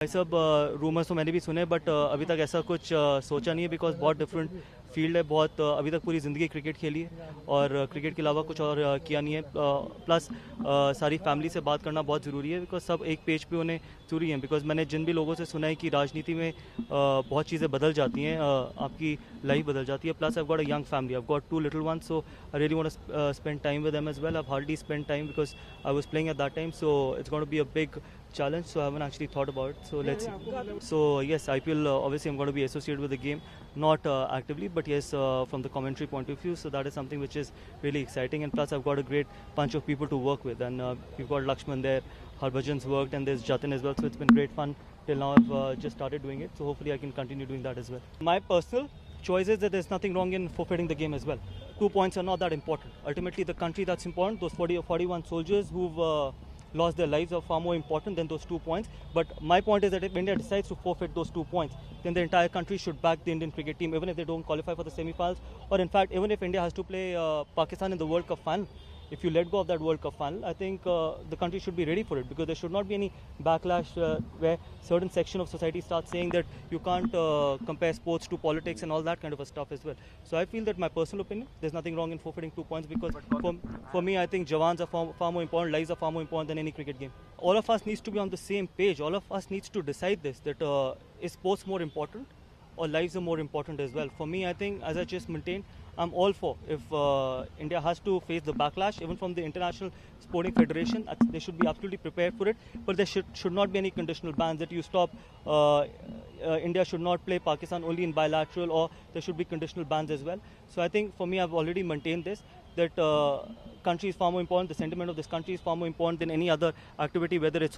भाई सब रूमर्स तो मैंने भी सुने बट अभी तक ऐसा कुछ सोचा नहीं है बिकॉज बहुत डिफरेंट फील्ड है। बहुत अभी तक पूरी ज़िंदगी क्रिकेट खेली है और क्रिकेट के अलावा कुछ और किया नहीं है। प्लस सारी फैमिली से बात करना बहुत ज़रूरी है बिकॉज सब एक पेज पे होने ज़रूरी है। बिकॉज मैंने जिन भी लोगों से सुना है कि राजनीति में बहुत चीज़ें बदल जाती हैं, आपकी लाइफ बदल जाती है। Plus I got a young family, I got 2 little ones, so I really want to spend time with them as well. I've hardly spent time because I was playing at that time, so it's going to be a big challenge, so I haven't actually thought about it, so let's see. So yes, IPL, obviously I'm going to be associated with the game, not actively, but yes, from the commentary point of view, so that is something which is really exciting. And plus I've got a great bunch of people to work with, and we've got Lakshman there, Harbhajan's worked, and there's Jatin as well, so it's been great fun till now. I've just started doing it, so hopefully I can continue doing that as well. My personal choice is that there's nothing wrong in forfeiting the game as well. 2 points are not that important. Ultimately, the country that's important, those 40 or 41 soldiers who've lost their lives are far more important than those 2 points. But my point is that if India decides to forfeit those 2 points, then the entire country should back the Indian cricket team, even if they don't qualify for the semi-finals, or in fact, even if India has to play Pakistan in the World Cup final. If you let go of that World Cup final, I think the country should be ready for it, because there should not be any backlash where certain section of society starts saying that you can't compare sports to politics and all that kind of a stuff as well. So I feel that, my personal opinion, there's nothing wrong in forfeiting 2 points, because for me, I think jawans are far more important, lives are far more important than any cricket game. All of us needs to be on the same page. All of us needs to decide this, that is sports more important or lives are more important as well. For me, I think, as I just maintained, I'm all for, if India has to face the backlash, even from the International Sporting Federation, they should be absolutely prepared for it. But there should not be any conditional bans that you stop. India should not play Pakistan only in bilateral, or there should be conditional bans as well. So I think, for me, I've already maintained this, that country is far more important, the sentiment of this country is far more important than any other activity, whether it's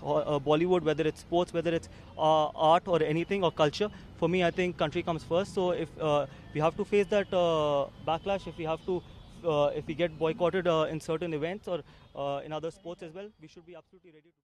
Bollywood, whether it's sports, whether it's art or anything, or culture. For me, I think country comes first. So if we have to face that backlash, if we have to, if we get boycotted in certain events or in other sports as well, we should be absolutely ready to.